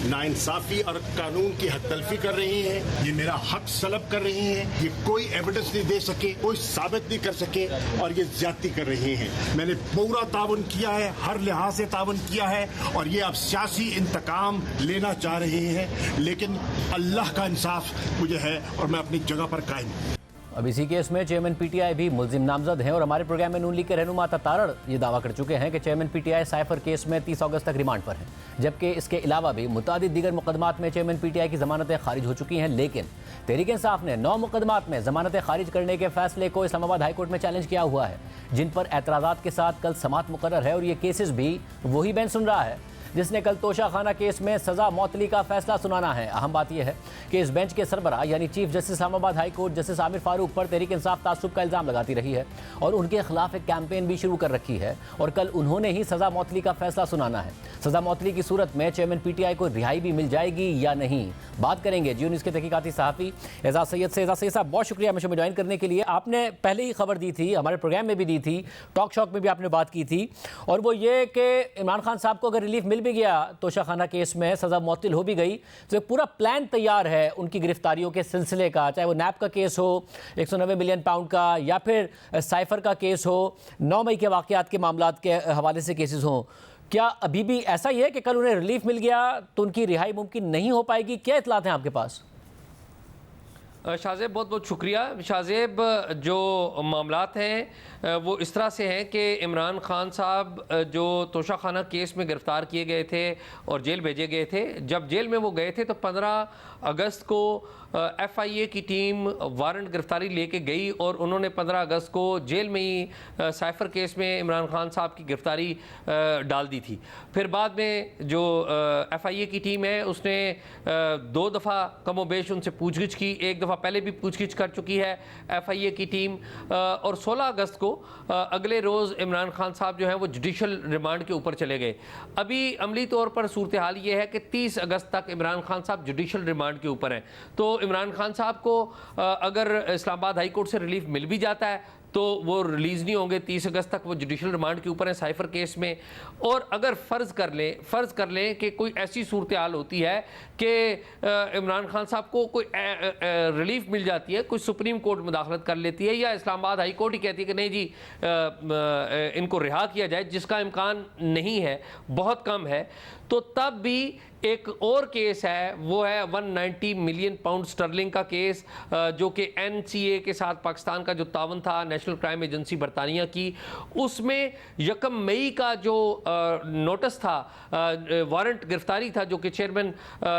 नाइंसाफी और कानून की हद तलफी कर रही हैं। ये मेरा हक सलब कर रही हैं। ये कोई एविडेंस नहीं दे सके, कोई साबित नहीं कर सके, और ये ज्यादती कर रहे हैं। मैंने पूरा ताउन किया है, हर लिहाज से ताउन किया है, और ये अब सियासी इंतकाम लेना चाह रहे हैं। लेकिन अल्लाह का इंसाफ मुझे है और मैं अपनी जगह पर कायम हूं। अब इसी केस में चेयरमैन पीटीआई भी मुलजिम नामजद हैं और हमारे प्रोग्राम में नून लीग के रहनुमा तारड़ ये दावा कर चुके हैं कि चेयरमैन पीटीआई साइफर केस में 30 अगस्त तक रिमांड पर हैं, जबकि इसके अलावा भी मुतादिद दीगर मुकदमात में चेयरमैन पीटीआई की जमानतें खारिज हो चुकी हैं। लेकिन तहरीक इंसाफ ने 9 मुकदमात में जमानतें खारिज करने के फैसले को इस्लामाबाद हाईकोर्ट में चैलेंज किया हुआ है, जिन पर एतराज़ात के साथ कल समाअत मुकर्रर है। और ये केसेस भी वही बेंच सुन रहा है जिसने कल तोशा खाना केस में सजा मौतली का फैसला सुनाना है। अहम बात यह है कि इस बेंच के सरबराह यानी chief justice Islamabad high court justice Aamir Farooq पर तहरीक इंसाफ तासुब का इल्ज़ाम लगाती रही है और उनके खिलाफ एक कैंपेन भी शुरू कर रखी है। और कल उन्होंने ही सजा मौतली का फैसला सुनाना है। सजा मौतली की सूरत में चेयरमैन पीटीआई को रिहाई भी मिल जाएगी या नहीं, बात करेंगे जियो न्यूज़ के तहकीकाती सहाफ़ी एजाज सैयद से। एजाज सैयद साहब, बहुत शुक्रिया हमें ज्वाइन करने के लिए। आपने पहले ही खबर दी थी, हमारे प्रोग्राम में भी दी थी, टॉक शॉक में भी आपने बात की थी, और वो ये कि इमरान खान साहब को अगर रिलीफ मिल भी गया तोशा खाना केस में, सजा मुअत्तल हो भी गई, तो एक पूरा प्लान तैयार है उनकी गिरफ्तारियों के सिलसिले का, चाहे वो नैब का केस हो 190 मिलियन पाउंड का, या फिर साइफर का केस हो, 9 मई के वाक़यात के मामलात के हवाले से केसेस हों। क्या अभी भी ऐसा ही है कि कल उन्हें रिलीफ मिल गया तो उनकी रिहाई मुमकिन नहीं हो पाएगी? क्या इतलात हैं आपके पास? शाहजेब, बहुत बहुत शुक्रिया। शाहजेब, जो मामलात हैं वो इस तरह से हैं कि इमरान खान साहब जो तोशा खाना केस में गिरफ़्तार किए गए थे और जेल भेजे गए थे, जब जेल में वो गए थे तो 15 अगस्त को FIA की टीम वारंट गिरफ्तारी लेके गई और उन्होंने 15 अगस्त को जेल में ही साइफर केस में इमरान खान साहब की गिरफ्तारी डाल दी थी। फिर बाद में जो FIA की टीम है उसने 2 दफ़ा कमोबेश उनसे पूछगिछ की, एक दफ़ा पहले भी पूछगिछ कर चुकी है FIA की टीम, और 16 अगस्त को अगले रोज़ इमरान खान साहब जो है वो जुडिशल रिमांड के ऊपर चले गए। अभी अमली तौर पर सूरत हाल ये है कि 30 अगस्त तक इमरान खान साहब जुडिशल रिमांड के ऊपर हैं। तो इमरान खान साहब को अगर इस्लामाबाद हाई कोर्ट से रिलीफ मिल भी जाता है तो वो रिलीज़ नहीं होंगे, 30 अगस्त तक वो जुडिशल रिमांड के ऊपर है साइफर केस में। और अगर फ़र्ज़ कर लें कि कोई ऐसी सूरत हाल होती है कि इमरान खान साहब को कोई रिलीफ मिल जाती है, कोई सुप्रीम कोर्ट मुदाखलत कर लेती है या इस्लामाबाद हाई कोर्ट ही कहती है कि नहीं जी इनको रिहा किया जाए, जिसका इम्कान नहीं है, बहुत कम है, तो तब भी एक और केस है, वो है 190 मिलियन पाउंड स्टर्लिंग का केस, जो कि NCA के साथ पाकिस्तान का जो तावन था, नेशनल क्राइम एजेंसी बरतानिया की, उसमें 1 मई का जो नोटिस था, वारंट गिरफ्तारी था, जो कि चेयरमैन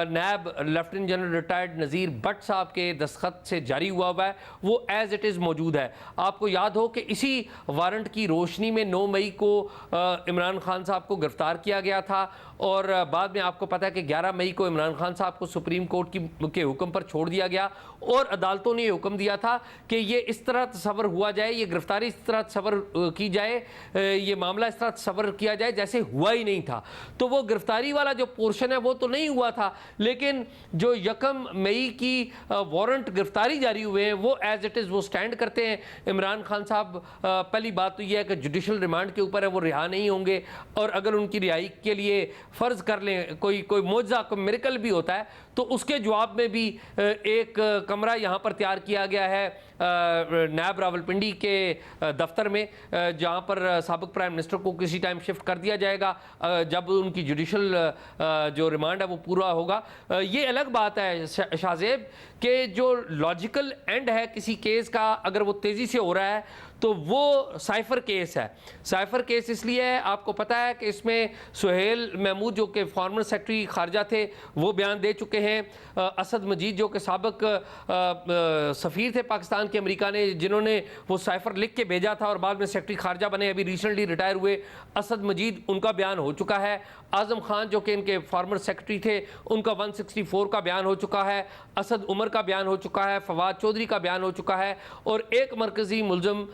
नैब लेफ्टिनेंट जनरल रिटायर्ड नज़ीर भट्ट साहब के दस्तखत से जारी हुआ है, वो एज इट इज़ मौजूद है। आपको याद हो कि इसी वारंट की रोशनी में 9 मई को इमरान खान साहब को गिरफ्तार किया गया था, और बाद में आपको पता है कि 11 मई को इमरान खान साहब को सुप्रीम कोर्ट के हुक्म पर छोड़ दिया गया और अदालतों ने ये हुक्म दिया था कि ये इस तरह तस्वर हुआ जाए, ये गिरफ्तारी इस तरह तस्वर की जाए, ये मामला इस तरह तस्वर किया जाए जैसे हुआ ही नहीं था। तो वो गिरफ्तारी वाला जो पोर्शन है वो तो नहीं हुआ था, लेकिन जो 1 मई की वारंट गिरफ्तारी जारी हुए हैं वो एज इट इज़ वो स्टैंड करते हैं। इमरान खान साहब, पहली बात तो यह है कि जुडिशल रिमांड के ऊपर है, वो रिहा नहीं होंगे, और अगर उनकी रिहाई के लिए फ़र्ज़ कर लें कोई मौजज़ा, कोई मिरेकल भी होता है, तो उसके जवाब में भी एक कमरा यहाँ पर तैयार किया गया है नैब रावलपिंडी के दफ्तर में, जहाँ पर साबिक़ प्राइम मिनिस्टर को किसी टाइम शिफ्ट कर दिया जाएगा जब उनकी जुडिशल जो रिमांड है वो पूरा होगा। ये अलग बात है शाहजेब कि जो लॉजिकल एंड है किसी केस का, अगर वो तेज़ी से हो रहा है तो वो साइफर केस है। साइफर केस इसलिए है, आपको पता है कि इसमें सुहेल महमूद जो कि फॉर्मर सेक्रेटरी खारजा थे, वो बयान दे चुके हैं असद मजीद, जो कि साबिक सफ़ीर थे पाकिस्तान के अमेरिका ने, जिन्होंने वो साइफर लिख के भेजा था और बाद में सेक्रेटरी खारजा बने, अभी रिसेंटली रिटायर हुए असद मजीद, उनका बयान हो चुका है। आज़म खान जो कि इनके फॉर्मर सेक्रेटरी थे, उनका 164 का बयान हो चुका है। असद उमर का बयान हो चुका है। फवाद चौधरी का बयान हो चुका है। और एक मरकज़ी मुलज़म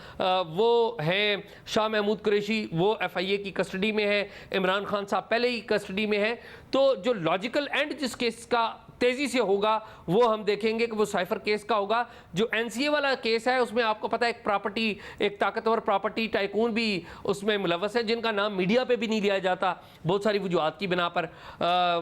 वो हैं शाह महमूद कुरैशी, वो FIA की कस्टडी में है। इमरान खान साहब पहले ही कस्टडी में है। तो जो लॉजिकल एंड जिस केस का तेज़ी से होगा वो हम देखेंगे कि वो साइफर केस का होगा। जो NCA वाला केस है उसमें आपको पता है एक ताकतवर प्रॉपर्टी टाइकून भी उसमें मुलव्वस है, जिनका नाम मीडिया पे भी नहीं लिया जाता बहुत सारी वजूहात की बिना पर।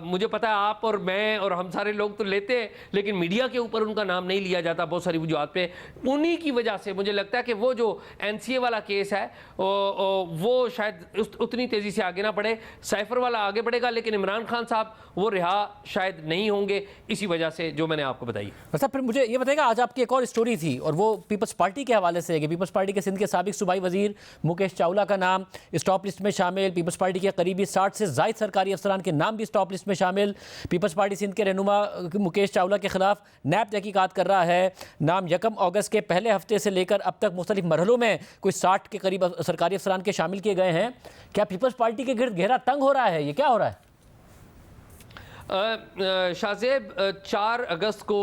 मुझे पता है आप और मैं और हम सारे लोग तो लेते हैं, लेकिन मीडिया के ऊपर उनका नाम नहीं लिया जाता बहुत सारी वजूहात पे। उन्हीं की वजह से मुझे लगता है कि वो जो NCA वाला केस है वो शायद उतनी तेज़ी से आगे ना बढ़े। साइफर वाला आगे बढ़ेगा, लेकिन इमरान खान साहब वो रिहा शायद नहीं होंगे, इसी वजह से जो मैंने आपको बताई। अच्छा, फिर मुझे ये बताइएगा, आज आपकी एक और स्टोरी थी और वो पीपल्स पार्टी के हवाले से है कि पीपल्स पार्टी के सिंध के साबिक सूबाई वजीर मुकेश चावला का नाम स्टॉप लिस्ट में शामिल। पीपल्स पार्टी के करीबी 60 से ज़ायद सरकारी अफसरान के नाम भी स्टॉप लिस्ट में शामिल। पीपल्स पार्टी सिंध के रहनुमा मुकेश चावला के खिलाफ नैब तहकीकात कर रहा है। नाम 1 अगस्त के पहले हफ्ते से लेकर अब तक मुख्तलिफ मरहलों में कोई 60 के करीब सरकारी अफसरान के शामिल किए गए हैं। क्या पीपल्स पार्टी के गिर्द घेरा तंग हो रहा है? ये क्या हो रहा है? शाहजेब 4 अगस्त को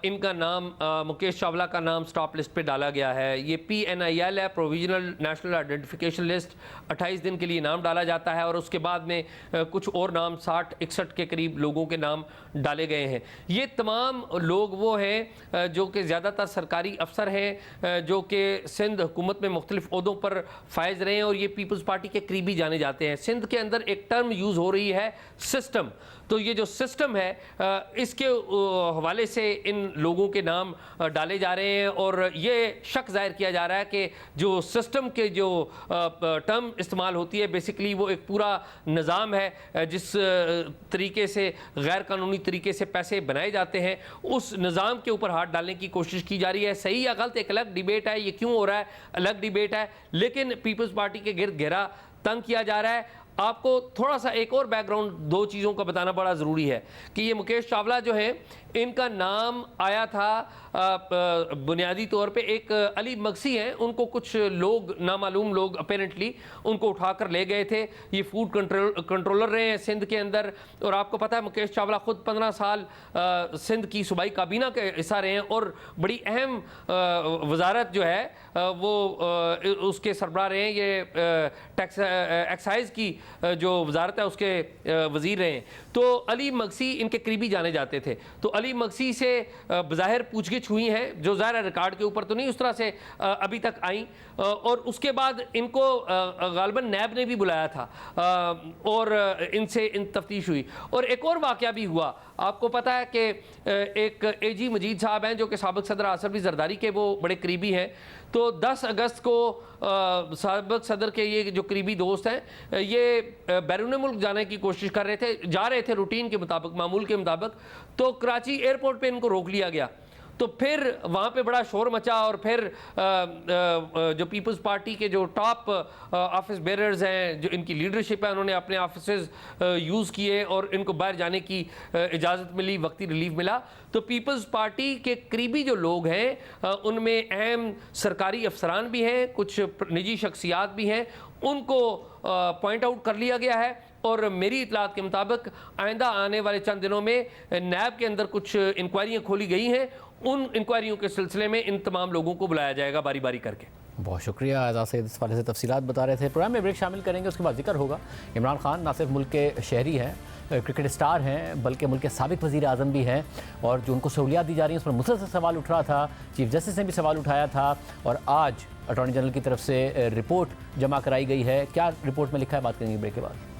इनका नाम मुकेश चावला का नाम स्टॉप लिस्ट पे डाला गया है। ये PNIL है, प्रोविजनल नेशनल आइडेंटिफिकेशन लिस्ट। 28 दिन के लिए नाम डाला जाता है और उसके बाद में कुछ और नाम 60-61 के करीब लोगों के नाम डाले गए हैं। ये तमाम लोग वो हैं जो कि ज़्यादातर सरकारी अफसर हैं, जो कि सिंध हुकूमत में मुख्तलिफ ओहदों पर फायज रहे हैं और ये पीपल्स पार्टी के करीबी जाने जाते हैं। सिंध के अंदर एक टर्म यूज़ हो रही है सिस्टम, तो ये जो सिस्टम है इसके हवाले से इन लोगों के नाम डाले जा रहे हैं और ये शक जाहिर किया जा रहा है कि जो सिस्टम के जो टर्म इस्तेमाल होती है बेसिकली वो एक पूरा निज़ाम है जिस तरीके से गैर कानूनी तरीके से पैसे बनाए जाते हैं, उस निज़ाम के ऊपर हाथ डालने की कोशिश की जा रही है। सही या गलत एक अलग डिबेट है, ये क्यों हो रहा है अलग डिबेट है, लेकिन पीपल्स पार्टी के गिर्द घेरा तंग किया जा रहा है। आपको थोड़ा सा एक और बैकग्राउंड 2 चीज़ों का बताना बड़ा ज़रूरी है कि ये मुकेश चावला जो है इनका नाम आया था बुनियादी तौर पे एक अली मगसी हैं, उनको कुछ लोग नामालूम लोग अपेरेंटली उनको उठाकर ले गए थे। ये फूड कंट्रोलर रहे हैं सिंध के अंदर और आपको पता है मुकेश चावला खुद 15 साल सिंध की सूबाई काबीना के हिस्सा रहे हैं और बड़ी अहम वजारत जो है वो उसके सरबराह रहे हैं। ये टैक्स एक्साइज की जो वजारत है उसके वजीर रहे हैं। तो अली मगसी इनके करीबी जाने जाते थे, तो अली मगसी से बज़ाहिर पूछगिछ हुई है जो ज़ाहिर रिकॉर्ड के ऊपर तो नहीं उस तरह से अभी तक आई और उसके बाद इनको गालिबन नैब ने भी बुलाया था और इनसे तफ्तीश हुई। और एक और वाक़या भी हुआ, आपको पता है कि एक AG मजीद साहब हैं जो कि साबिक सदर आसिफ अली जरदारी के वो बड़े करीबी हैं। तो 10 अगस्त को साबिक सदर के ये जो करीबी दोस्त हैं ये बैरून मुल्क जाने की कोशिश जा रहे थे रूटीन के मुताबिक, मामूल के मुताबिक, तो कराची एयरपोर्ट पे इनको रोक लिया गया। तो फिर वहाँ पे बड़ा शोर मचा और फिर जो पीपल्स पार्टी के जो टॉप ऑफिस बेरर्स हैं, जो इनकी लीडरशिप है, उन्होंने अपने ऑफिसेज यूज़ किए और इनको बाहर जाने की इजाज़त मिली, वक्ती रिलीफ मिला। तो पीपल्स पार्टी के करीबी जो लोग हैं उनमें अहम सरकारी अफसरान भी हैं, कुछ निजी शख्सियात भी हैं, उनको पॉइंट आउट कर लिया गया है और मेरी इतलात के मुताबिक आइंदा आने वाले चंद दिनों में नैब के अंदर कुछ इंक्वायरियाँ खोली गई हैं, उन इंक्वायरियों के सिलसिले में इन तमाम लोगों को बुलाया जाएगा बारी बारी करके। बहुत शुक्रिया आज़ाद सईद, इस वाले से तफसीलात बता रहे थे। प्रोग्राम में ब्रेक शामिल करेंगे, उसके बाद जिक्र होगा इमरान खान ना सिर्फ मुल्क के शहरी हैं, क्रिकेट स्टार हैं, बल्कि मुल्क के साबिक वज़ीर आज़म भी हैं और जो उनको सहूलियात दी जा रही हैं उस पर मुसलसल सवाल उठ रहा था। चीफ जस्टिस ने भी सवाल उठाया था और आज अटॉर्नी जनरल की तरफ से रिपोर्ट जमा कराई गई है। क्या रिपोर्ट में लिखा है, बात करेंगे ब्रेक के बाद।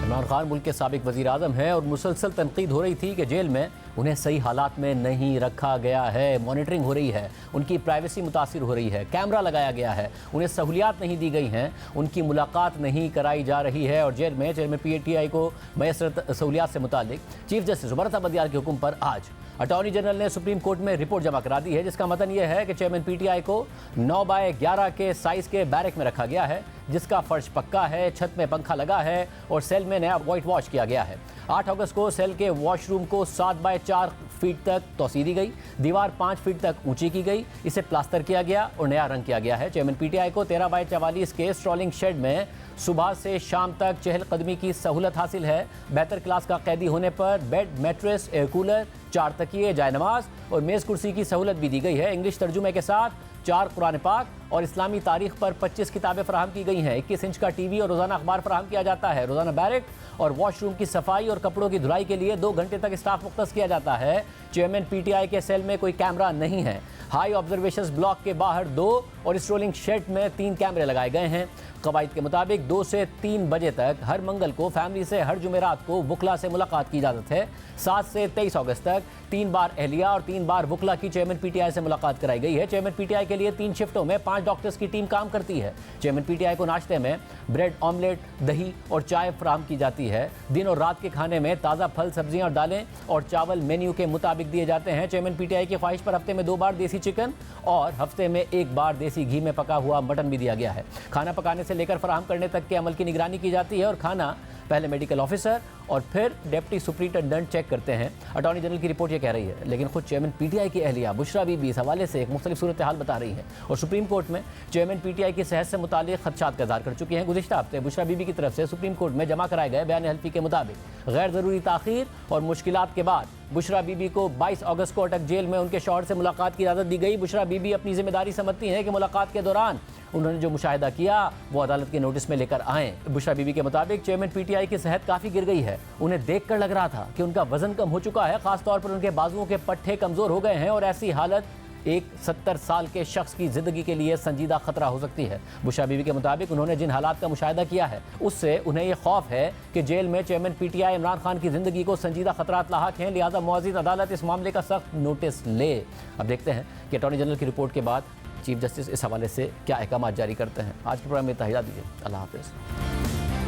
इमरान खान मुल्क के साबिक वज़ीर आज़म हैं और मुसलसल तनकीद हो रही थी कि जेल में उन्हें सही हालात में नहीं रखा गया है, मॉनिटरिंग हो रही है, उनकी प्राइवेसी मुतासिर हो रही है, कैमरा लगाया गया है, उन्हें सहूलियात नहीं दी गई हैं, उनकी मुलाकात नहीं कराई जा रही है और जेल में PTI को मैसर सहूलियात से मुतालिक चीफ जस्टिस उमर बदियार के हुक्म पर आज अटॉर्नी जनरल ने सुप्रीम कोर्ट में रिपोर्ट जमा करा दी है, जिसका मतलब यह है कि चेयरमैन पीटीआई को 9x11 के साइज के बैरक में रखा गया है, जिसका फर्श पक्का है, छत में पंखा लगा है और सेल में नया व्हाइट वॉश किया गया है। 8 अगस्त को सेल के वॉशरूम को 7x4 फीट तक तोसी दी गई, दीवार 5 फीट तक ऊंची की गई, इसे प्लास्टर किया गया और नया रंग किया गया है। चेयरमैन पीटीआई को 13x44 के स्ट्रॉलिंग शेड में सुबह से शाम तक चहलकदमी की सहूलत हासिल है। बेहतर क्लास का कैदी होने पर बेड, मैट्रेस, एयर कूलर, 4 तकिए, जायनमाज और मेज़ कुर्सी की सहूलत भी दी गई है। इंग्लिश तर्जुमे के साथ 4 कुरान पाक और इस्लामी तारीख पर 25 किताबें फराहम की गई हैं। 21 इंच का टीवी और रोज़ाना अखबार फराहम किया जाता है। रोज़ाना बैरक और वॉशरूम की सफाई और कपड़ों की धुलाई के लिए 2 घंटे तक स्टाफ मुख्तस किया जाता है। चेयरमैन पीटीआई के सेल में कोई कैमरा नहीं है। हाई ऑब्जर्वेशन ब्लॉक के बाहर 2 और स्ट्रोलिंग शेड में 3 कैमरे लगाए गए हैं। कवायद के मुताबिक 2 से 3 बजे तक हर मंगल को फैमिली से हर जुमेरात को वुकला से मुलाकात की इजाज़त है। 7 से 23 अगस्त तक 3 बार एहलिया और 3 बार वुकला की चेयरमैन पीटीआई से मुलाकात कराई गई है। चेयरमैन पीटीआई के लिए 3 शिफ्टों में 5 डॉक्टर्स की टीम काम करती है। चेयरमैन पीटीआई को नाश्ते में ब्रेड, ऑमलेट, दही और चाय फराहम की जाती है। दिन और रात के खाने में ताज़ा फल, सब्जियां और दालें और चावल मेन्यू के मुताबिक दिए जाते हैं। चेयरमैन पीटीआई की ख्वाहिश पर हफ्ते में 2 बार देसी चिकन और हफ्ते में 1 बार देसी घी में पका हुआ मटन भी दिया गया है। खाना पकाने से लेकर फराहम करने तक के अमल की निगरानी की जाती है और खाना पहले मेडिकल ऑफिसर और फिर डिप्टी सुप्रिंटेंडेंट चेक करते हैं। अटॉर्नी जनरल की रिपोर्ट ये कह रही है, लेकिन खुद चेयरमैन पीटीआई की अहलिया बुशरा बीबी इस हवाले से एक मुख्तलिफ सूरत हाल बता रही है और सुप्रीम कोर्ट में चेयरमैन पीटीआई की सेहत से मुतालिक खदशात का इज़हार कर चुकी हैं। गुज़िश्ता हफ्ते बुशरा बीबी की तरफ से सुप्रीम कोर्ट में जमा कराए गए बयान हल्फी के मुताबिक गैर ज़रूरी ताख़ीर और मुश्किलात के बाद बुशरा बीबी को 22 अगस्त को अटक जेल में उनके शौहर से मुलाकात की इजाज़त दी गई। बुशरा बीबी अपनी जिम्मेदारी समझती हैं कि मुलाकात के दौरान उन्होंने जो मुशाहिदा किया वो अदालत के नोटिस में लेकर आएँ। बुशरा बीबी के मुताबिक चेयरमैन पीटीआई की सेहत काफ़ी गिर गई है। उन्हें देखकर लग रहा था कि उनका वजन कम हो चुका है, खासतौर पर उनके बाजुओं के पट्टे कमज़ोर हो गए हैं और ऐसी हालत एक 70 साल के शख्स की ज़िंदगी के लिए संजीदा खतरा हो सकती है। बुशरा बीबी के मुताबिक उन्होंने जिन हालात का मुशाहिदा किया है उससे उन्हें यह खौफ है कि जेल में चेयरमैन पीटीआई इमरान खान की ज़िंदगी को संजीदा खतरात लाहक हैं, लिहाजा मुअज़्ज़िज़ अदालत इस मामले का सख्त नोटिस ले। अब देखते हैं कि अटॉर्नी जनरल की रिपोर्ट के बाद चीफ जस्टिस इस हवाले से क्या अहकाम जारी करते हैं। आज के प्रोग्राम में इतना ही दीजिए। अल्लाह हाफ़िज़।